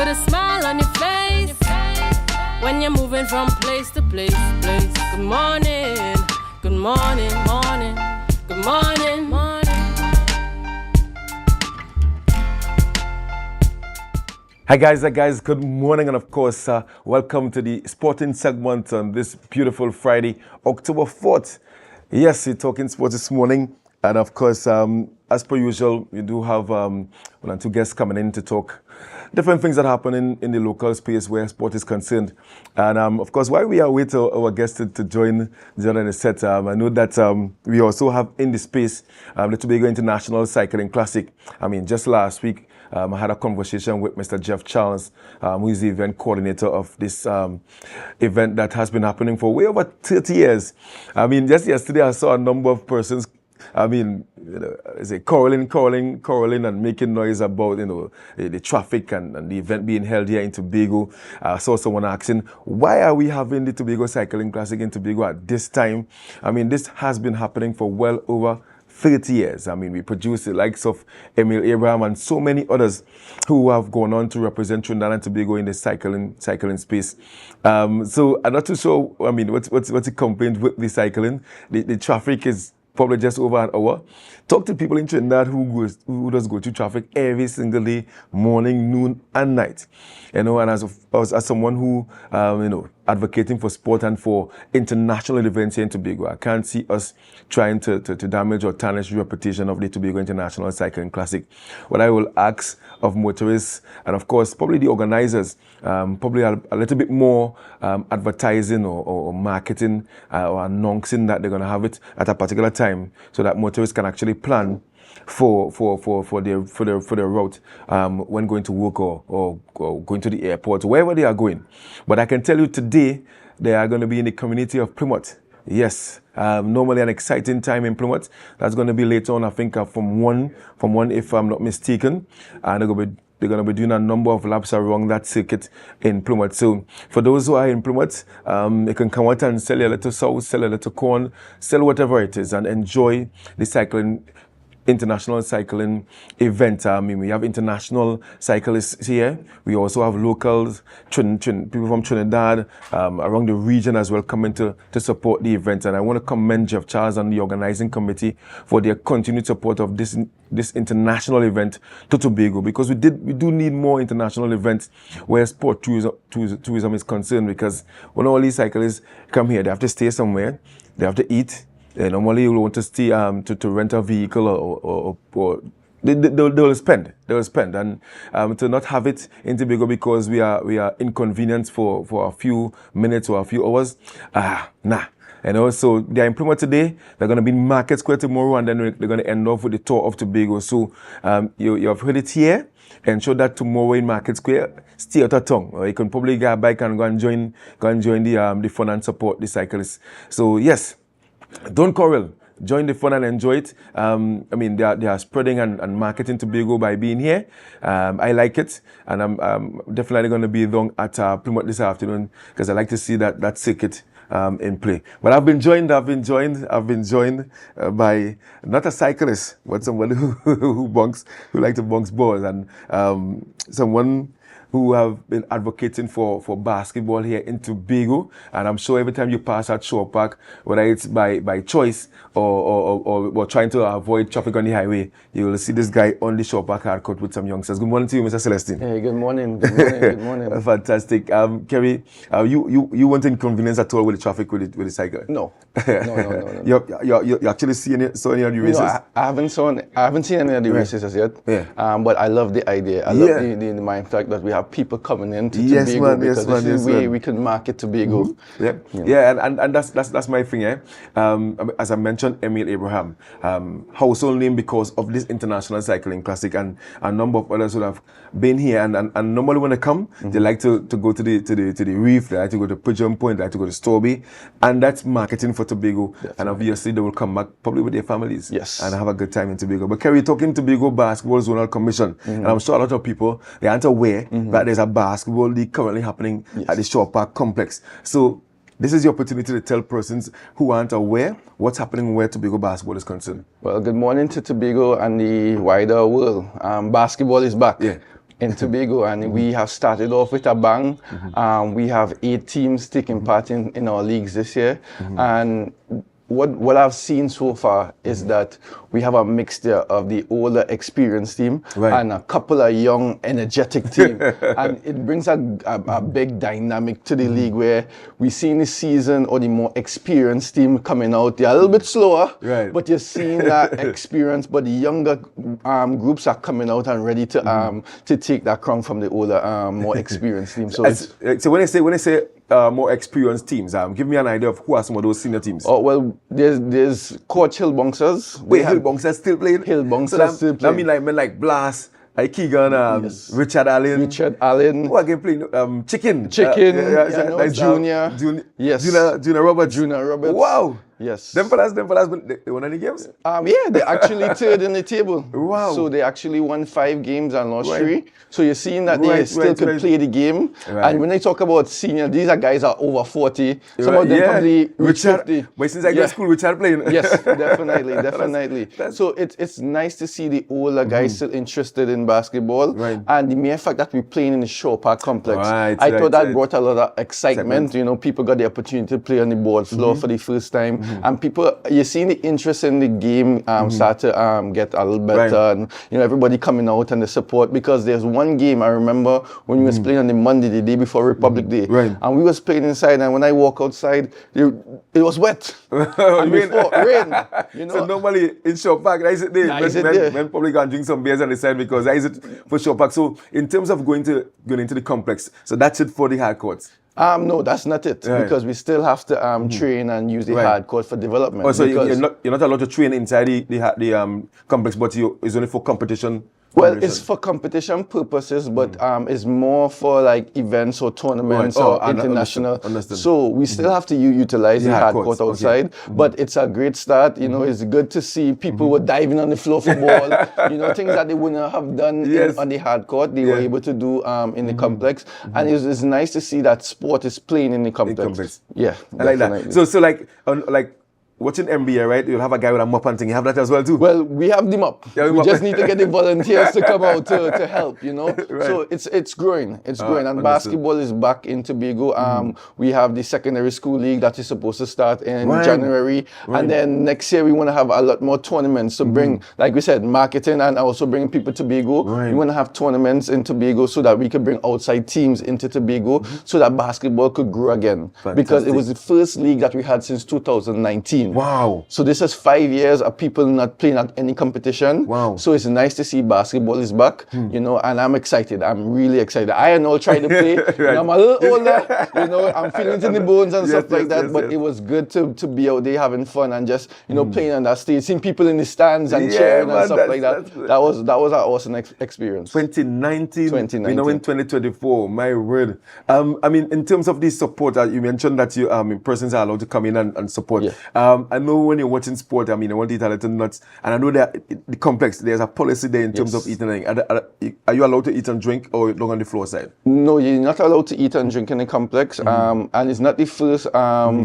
put a smile on your face when you're moving from place to place. Good morning, good morning, morning, good morning, morning. Hi guys, good morning, and of course, welcome to the sporting segment on this beautiful Friday, October 4th. Yes, we're talking sports this morning, and of course, as per usual, we do have one or two guests coming in to talk different things that happen in the local space where sport is concerned. And of course, while we are waiting for our guests to join the set, I know that we also have in the space the Tobago International Cycling Classic. I mean, just last week, I had a conversation with Mr. Jeff Charles, who is the event coordinator of this event that has been happening for way over 30 years. I mean, just yesterday I saw a number of persons, I mean, quarreling and making noise about, the traffic and the event being held here in Tobago. I saw someone asking, why are we having the Tobago Cycling Classic in Tobago at this time? I mean, this has been happening for well over 30 years. I mean, we produce the likes of Emil Abraham and so many others who have gone on to represent Trinidad and Tobago in the cycling space. So I'm not too sure, I mean, what's the complaint with the cycling? The traffic is probably just over an hour. Talk to people in Trinidad who does go through traffic every single day, morning, noon, and night. And as someone who, advocating for sport and for international events here in Tobago, I can't see us trying to damage or tarnish the reputation of the Tobago International Cycling Classic. What I will ask of motorists and, of course, probably the organizers, probably a little bit more advertising or marketing or announcing that they're going to have it at a particular time so that motorists can actually plan for their route when going to work or going to the airport, wherever they are going. But I can tell you today, they are going to be in the community of Plymouth. Yes, normally an exciting time in Plymouth. That's going to be later on, I think, from one, if I'm not mistaken. And they're going to be doing a number of laps around that circuit in Plymouth. So for those who are in Plymouth, you can come out and sell a little salt, sell a little corn, sell whatever it is, and enjoy the international cycling event. I mean, we have international cyclists here. We also have locals, people from Trinidad, around the region as well, coming to support the event. And I want to commend Jeff Charles and the organizing committee for their continued support of this international event to Tobago, because we do need more international events where sport tourism is concerned, because when all these cyclists come here, they have to stay somewhere, they have to eat. Normally you want to stay to rent a vehicle or they'll spend and to not have it in Tobago because we are inconvenienced for a few minutes or a few hours, nah. So they're in Plymouth today, they're going to be in Market Square tomorrow, and then they're going to end off with the tour of Tobago. So you have heard it here. Ensure that tomorrow in Market Square, stay out of town. Or you can probably get a bike and go and join the fun and support the cyclists. So yes, don't quarrel. Join the fun and enjoy it. I mean, they are spreading and marketing Tobago by being here. I like it, and I'm definitely going to be down at Plymouth this afternoon because I like to see that circuit in play. But I've been joined by not a cyclist, but someone who like to bounce balls, and someone who have been advocating for basketball here in Tobago. And I'm sure every time you pass at Shore Park, whether it's by choice or trying to avoid traffic on the highway, you will see this guy on the Shore Park hardcourt with some youngsters. Good morning to you, Mr. Celestine. Hey, good morning. Good morning. Fantastic. Kerry, you weren't inconvenienced at all with the traffic with the cycle? No. You actually saw any of the races? No, I haven't seen any of the races as yet. Yeah. But I love the idea. I love the mind fact that we have people coming in to Tobago, because this is the way we can market Tobago. Mm-hmm. Yeah, and that's my thing. As I mentioned, Emil Abraham, household name because of this international cycling classic, and a number of others who have been here. And normally when they come, they like to go to the reef, they like to go to Pigeon Point, they like to go to Storby, and that's marketing for Tobago. Definitely. And obviously they will come back probably with their families, and have a good time in Tobago. But Kerry, talking Tobago Basketball Zonal Commission, and I'm sure a lot of people, they aren't aware that there's a basketball league currently happening at the Shore Park complex. So this is your opportunity to tell persons who aren't aware what's happening where Tobago basketball is concerned. Well, good morning to Tobago and the wider world. Basketball is back. Yeah. in Tobago, and we have started off with a bang. We have 8 teams taking part in our leagues this year, and what I've seen so far is that we have a mixture of the older, experienced team and a couple of young, energetic team, and it brings a big dynamic to the league where we see in the season or the more experienced team coming out. They're a little bit slower, but you're seeing that experience. But the younger groups are coming out and ready to take that crown from the older, more experienced team. So when I say more experienced teams, give me an idea of who are some of those senior teams. Oh well, there's Coach Hillbongsters. Wait, Hillbongsters still playing? Hillbongsters still playing. I mean, like men like Blast, Keegan, Richard Allen. Who again playing? Chicken. Junior. Yes. Junior Roberts. Wow. Yes. Them fellas, they won any games? Yeah, they actually third in the table. Wow. So they actually won 5 games and lost 3. So you're seeing that they still could play the game. And when they talk about senior, these are guys are over 40. Some of them probably reach 50. But since I go to school, Richard playing. Yes, definitely. So it's nice to see the older guys still interested in basketball. And the mere fact that we're playing in the Shore Park complex, I thought that brought a lot of excitement. You know, people got the opportunity to play on the board floor for the first time. And people, you're seeing the interest in the game start to get a little better, and you know, everybody coming out and the support. Because there's one game I remember when we was playing on the Monday, the day before Republic Day, and we was playing inside. And when I walk outside, it was wet. And before rain, you know. So normally in Shore Park, is it there? Men probably gonna drink some beers on the side because that is it for Shore Park. So in terms of going into the complex, so that's it for the hard courts. No, that's not it, because we still have to train and use the hard court for development. Oh, so you're not allowed to train inside the complex, but it's only for competition. Well, it's for competition purposes, but it's more for like events or tournaments or international. Understood. So we still have to utilize the hard court outside, but it's a great start. You know, it's good to see people were diving on the floor for ball. You know, things that they wouldn't have done on the hard court, they were able to do in the complex. And it's nice to see that sport is playing in the complex. Yeah, I like that. So like watching NBA, right? You'll have a guy with a mop and thing. You have that as well too? Well, we have the mop. We just need to get the volunteers to come out to help, you know? So it's growing. It's growing. And basketball is back in Tobago. We have the secondary school league that is supposed to start in January. And then next year we want to have a lot more tournaments to bring, like we said, marketing and also bringing people to Tobago. We want to have tournaments in Tobago so that we can bring outside teams into Tobago so that basketball could grow again. Because it was the first league that we had since 2019. Wow. So this is 5 years of people not playing at any competition. Wow. So it's nice to see basketball is back, you know, and I'm excited. I'm really excited. I and all trying to play. I'm a little older, you know, I'm feeling it in the bones and stuff like that. But it was good to be out there having fun and just, you know, playing on that stage, seeing people in the stands and cheering and stuff like that. That was an awesome experience. 2019. You know, in 2024, my word. I mean, in terms of the support, you mentioned that you persons are allowed to come in and support. I know when you're watching sport, I mean, I want to eat a little nuts, and I know that the complex, there's a policy there in terms of eating and drinking. Are you allowed to eat and drink, or not on the floor side? No, you're not allowed to eat and drink in the complex, and it's not the first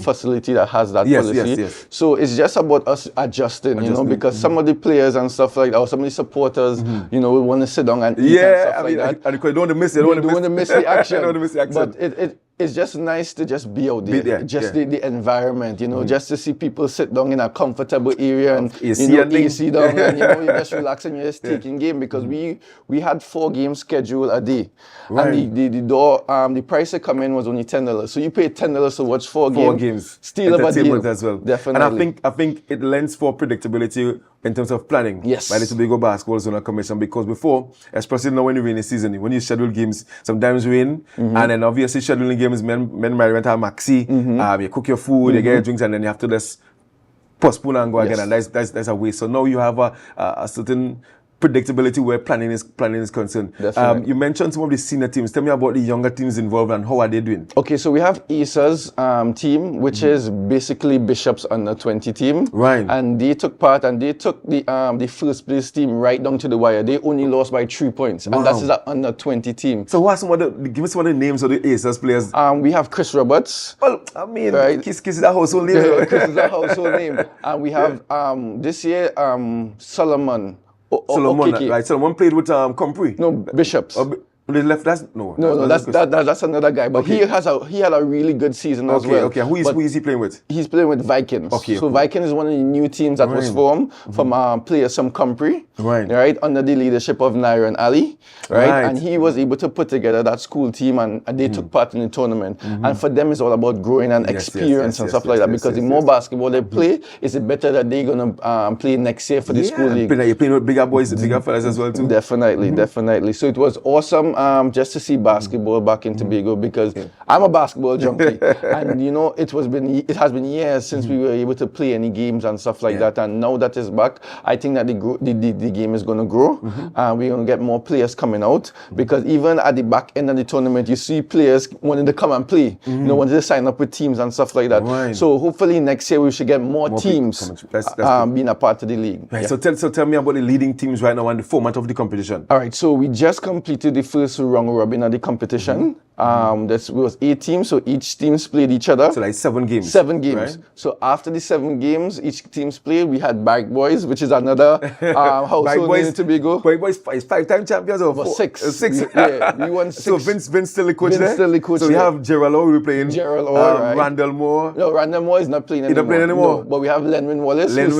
facility that has that policy. So it's just about us adjusting, you know, because some of the players and stuff like that, or some of the supporters, you know, will want to sit down and eat and stuff like that. And you don't want to miss it. You don't want to miss the action. Don't want to miss the action. But it's just nice to just be out there, the environment, you know, just to see people sit down in a comfortable area and AC down, and you know, you just relax and you're just taking game, because we had 4 games scheduled a day, and the price to come in was only $10, so you pay $10 to watch 4 games. Still about deal as well. Definitely. And I think it lends for predictability in terms of planning by the Tobago Basketball Zonal Commission, because before, especially now when you rainy season, when you schedule games, sometimes rain, and then obviously scheduling games, men might rent a maxi, you cook your food, you get your drinks, and then you have to just postpone and go again, and that's a waste. So now you have a certain predictability where planning is concerned. You mentioned some of the senior teams. Tell me about the younger teams involved and how are they doing? Okay, so we have Isa's team, which is basically Bishop's under 20 team. And they took part, and they took the first place team right down to the wire. They only lost by 3 points, and that is an under 20 team. So give us some of the names of the Isa's players. We have Chris Roberts. Well, I mean, Kiss is a household name. Chris is a household name. And we have this year Solomon Solomon, okay. right? Solomon played with Compre. No, Bishops. They left. That's That's another guy. But he had a really good season as well. Okay. Who is he playing with? He's playing with Vikings. Okay. So Vikings is one of the new teams that was formed from players from Compre. Right. Under the leadership of Nair and Ali. Right. And he was able to put together that school team, and they took part in the tournament. And for them, it's all about growing and experience and stuff like that. Because the more basketball they play, is it better that they're gonna play next year for the school league? You're playing with bigger boys, bigger fellas as well too. Definitely. So it was awesome just to see basketball back in Tobago, because I'm a basketball junkie, and it has been years since we were able to play any games and stuff like that. And now that it's back, I think that the game is going to grow, and we're going to get more players coming out, because even at the back end of the tournament, you see players wanting to come and play, wanting to sign up with teams and stuff like that. So hopefully next year we should get more teams being a part of the league. So tell me about the leading teams right now and the format of the competition. All right, so we just completed the first round robin of the competition. That was 8 teams, so each teams played each other. So like 7 games. 7 games. Right? So after the 7 games, each teams played. We had Bike Boys, which is another household in Tobago. Bike Boys is 5-time champions or 6. 6. We won 6. So Vince still the coach there? Still the coach. So we have Gerald Orr, we're playing. Gerald Orr, right. Randall Moore. No, Randall Moore is not playing anymore. He's not playing anymore. No, but we have Lenwin Wallace, who's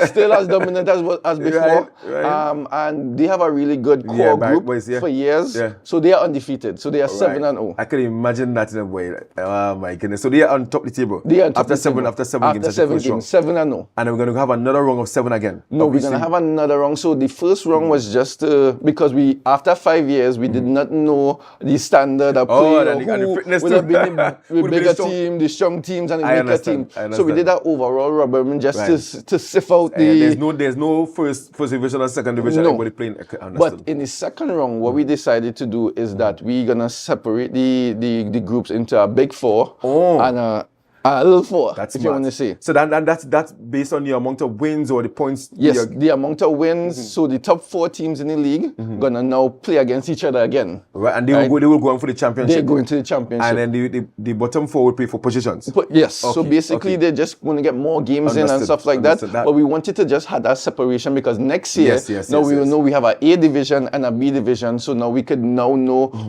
still as dominant as before. Right. And they have a really good core group for years. So they are undefeated. So they are 7-0. I can imagine that in a way. Oh my goodness. So they are on top of the table. They are on top after of the seven table. After 7 games. After 7 games. 7-0. And then we're going to have another round of 7 again. No, we're going to have another round. So the first round was just because after 5 years, we did not know the standard of play, who would have been the bigger team, the strong teams, and the weaker team. So we did that overall robin just to sift out the... There's no first division or second division. No. Everybody playing. But in the second round, what we decided to do is that we're going to separate the groups into a big 4 and a little 4, that's if smart. you want to say. So that's based on the amount of wins or the points? Yes, the amount of wins. So the top 4 teams in the league gonna now play against each other again. Right, and they will go on for the championship. They're going to the championship. And then the bottom 4 will play for positions. Yes, so basically they're just going to get more games in and stuff like that. But we wanted to just have that separation, because next year, we will know we have a division and a B division. So now we could know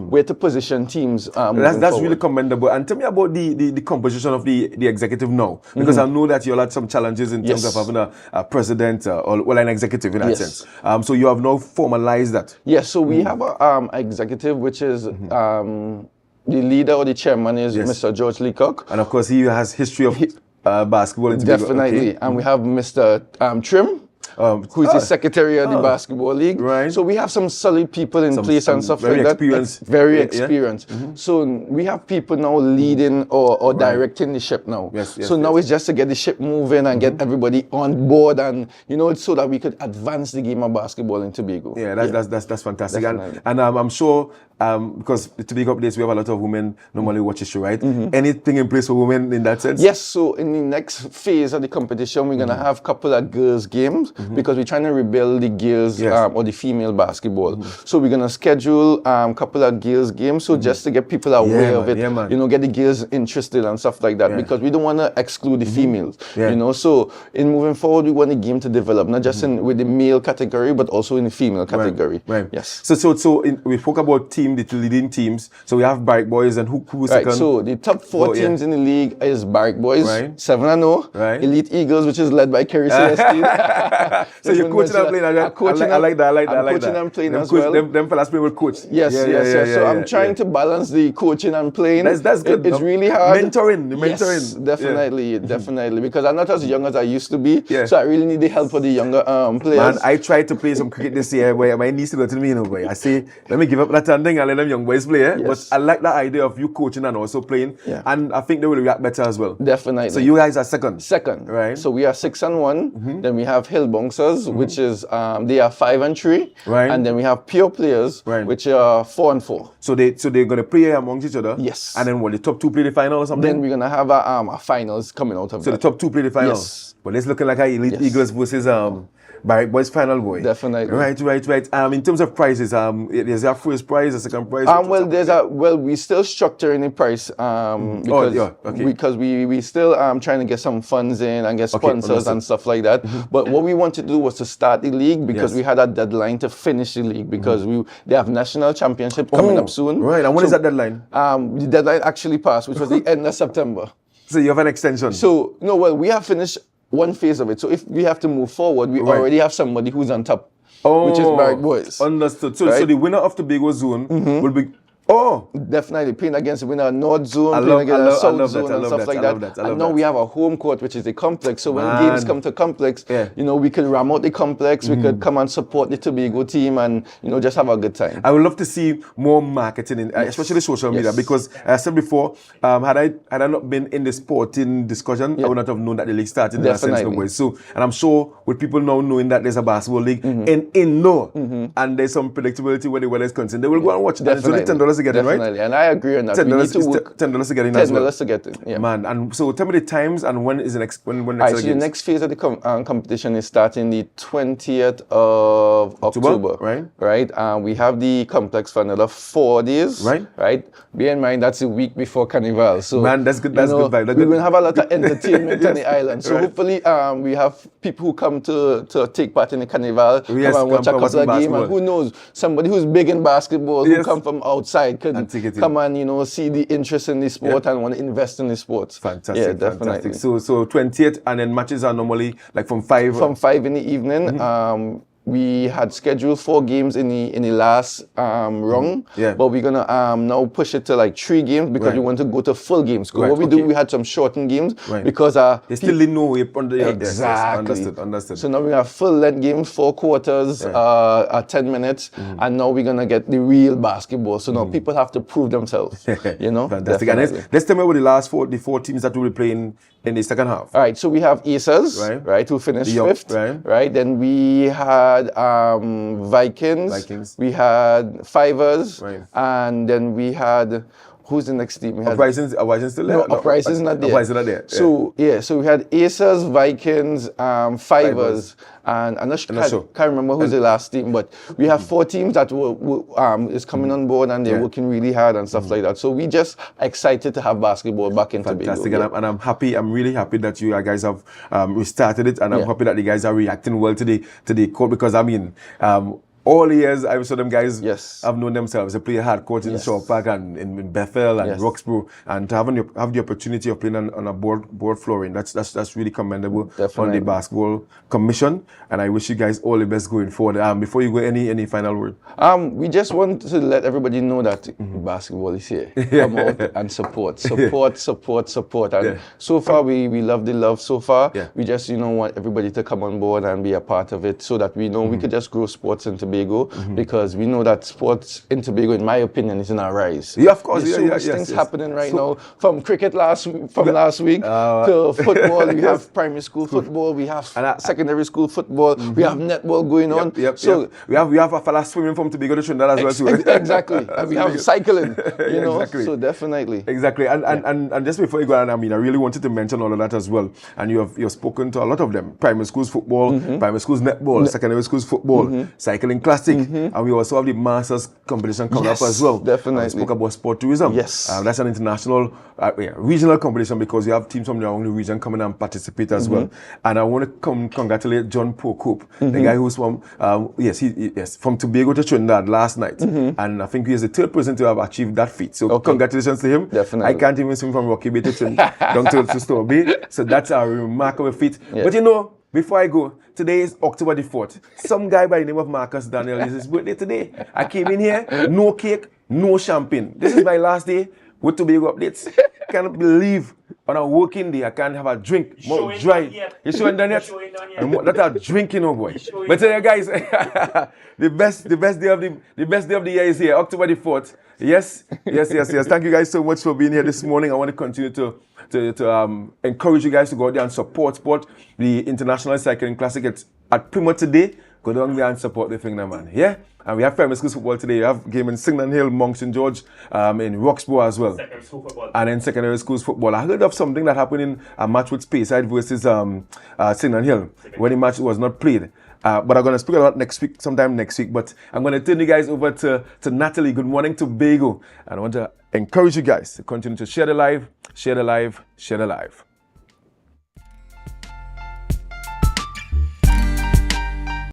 where to position teams. That's really commendable. And tell me about the composition of the executive now, because I know that you had some challenges in terms of having a president or an executive in that sense. So you have now formalized that. Yes, so we have an executive, which is the leader or the chairman is Mr. George Leacock. And of course, he has history of basketball in Tobago. Definitely. And we have Mr. Trim, who is the secretary of the basketball league. Right. So we have some solid people in place and stuff like that. Very experienced. So we have people now leading or directing the ship now. So now it's just to get the ship moving and get everybody on board, and so that we could advance the game of basketball in Tobago. Yeah, that's fantastic. And I'm sure because the Tobago place we have a lot of women normally watch the show, right? Anything in place for women in that sense? Yes. So in the next phase of the competition, we're gonna have a couple of girls games. Because we're trying to rebuild the girls or the female basketball. So we're going to schedule a couple of girls games, so just to get people aware of it, get the girls interested and stuff like that, because we don't want to exclude the females, So in moving forward, we want the game to develop, not just with the male category, but also in the female category. Right. Yes. So we spoke about the leading teams. So we have Barrack Boys, and who's second? So the top 4 teams in the league is Barrack Boys, 7-0. Right. Elite Eagles, which is led by Kerry Celestine. So you're coaching and playing. I like that. I'm coaching and playing as well. Them fellas play with coach. Yes. So I'm trying to balance the coaching and playing. That's good. It's really hard. Mentoring. Yes, definitely. Because I'm not as young as I used to be. So I really need the help of the younger players. Man, I tried to play some cricket this year, but my niece got to me, boy. I say, let me give up that thing and let them young boys play. But I like that idea of you coaching and also playing. And I think they will react better as well. Definitely. So you guys are second. Right. So we are 6-1. Then we have Hill Bouncers, which is they are 5-3. Right. And then we have Pure Players, which are 4-4. So they're gonna play amongst each other. Yes. And then the top 2 play the final or something? Then we're gonna have a finals coming out of that. So the top 2 play the final. Yes. But it's looking like Elite Eagles versus Barrack Boys final boy. Definitely. Right. In terms of prices, is there a first prize, a second prize? We still structuring the price because we still trying to get some funds in and get sponsors and stuff like that. But what we wanted to do was to start the league because we had a deadline to finish the league because they have national championship coming up soon. Right, and when is that deadline? The deadline actually passed, which was the end of September. So you have an extension? So, no, well, we have finished one phase of it. So if we have to move forward, we already have somebody who's on top, which is Barrack Boys. Understood. So the winner of Tobago zone will be... Definitely playing against the winner of North Zone, playing against the South Zone and stuff like that. And now we have a home court, which is the complex. So when games come to complex, we could ram out the complex, we could come and support the Tobago team and, just have a good time. I would love to see more marketing, especially social media, because as I said before, had I not been in the sporting discussion, I would not have known that the league started in that sense of way. So, and I'm sure with people now knowing that there's a basketball league in indoor and there's some predictability where the weather is concerned, they will go and watch it. And it's only $10 to get in, right? Definitely, and I agree on that. $10 to get in as well. $10 to get in, yeah. Man, and so tell me the times and when is the next when so the next phase of the competition is starting the 20th of October. Right? We have the complex for another 4 days. Right? Bear in mind that's a week before Carnival. So man, that's good. That's good vibe. We're going to have a lot of entertainment on the island. So hopefully we have people who come to take part in the Carnival, come and watch a couple of games, and who knows, somebody who's big in basketball who come from outside could come and see the interest in the sport and want to invest in the sport. Fantastic. Yeah, definitely. So 20th, and then matches are normally like from 5? From 5 in the evening. We had scheduled 4 games in the last round, but we're gonna now push it to like 3 games because we want to go to full games. What we do, we had some shortened games because they still didn't know exactly. Understood. So now we have full length games, 4 quarters, 10 minutes, and now we're gonna get the real basketball. So now people have to prove themselves. Fantastic. And let's tell me about the 4 teams that will be playing in the second half. All right. So we have Aces, who finished 5th. Right. Then we had Vikings. We had Fivers, and then we had who's the next team? We had Uprising's still there. No, Uprising's not there. Uprising's not there. So we had Aces, Vikings, Fivers, and I'm not sure, can't remember who's the last team, but we have 4 teams that is coming on board and they're working really hard and stuff like that. So we just excited to have basketball back in Tobago. Fantastic, and I'm happy. I'm really happy that you guys have restarted it, and I'm happy that the guys are reacting well to the court, because I mean. All the years I saw them guys have known themselves. They play hard court in Shaw Park and in Bethel and Roxborough, and to have the opportunity of playing on a board flooring, that's really commendable on the basketball commission. And I wish you guys all the best going forward. Before you go, any final word? We just want to let everybody know that basketball is here. Come out and support. And so far we love the love so far. We just want everybody to come on board and be a part of it, so that we know we could just grow sports in Tobago, because we know that sports in Tobago, in my opinion, is in a rise. Yeah, of course. There's so much things happening right now, from cricket last week to football. We have primary school football, we have secondary school football, we have netball going on. So we have a fella swimming from Tobago to Trinidad as well too. Exactly. And we have cycling, Exactly. So definitely. Exactly. And just before you go on, I really wanted to mention all of that as well. And you've spoken to a lot of them. Primary schools football, primary schools netball, secondary schools football, cycling classic, and we also have the Masters competition coming up as well. Definitely. We spoke about sport tourism. Yes. That's an international, regional competition, because we have teams from around the region coming and participate as well. And I want to congratulate John Pocoop, the guy who's from, from Tobago to Trinidad last night. And I think he is the 3rd person to have achieved that feat. So congratulations to him. Definitely. I can't even swim from Rocky Bay to down to Store Bay. So that's a remarkable feat. But before I go, today is October the 4th. Some guy by the name of Marcus Daniel is his birthday today. I came in here, no cake, no champagne. This is my last day with Tobago Updates. I can't believe on a working day I can't have a drink. More dry. You showing done yet? That's a drinking, boy. But guys, the best day of the year is here, October the 4th. Yes. Thank you guys so much for being here this morning. I want to continue to encourage you guys to go out there and support sport. The International Cycling Classic, it's at Plymouth today. Go down there and support the thing, man. Yeah? And we have primary school football today. We have game in Singland Hill, Monk St. George, in Roxborough as well. Secondary school football. And then secondary schools football. I heard of something that happened in a match with Speyside versus Singland Hill, when the match was not played. But I'm going to speak about next week, sometime next week. But I'm going to turn you guys over to Natalie. Good morning, Tobago. And I want to encourage you guys to continue to share the live, share the live, share the live.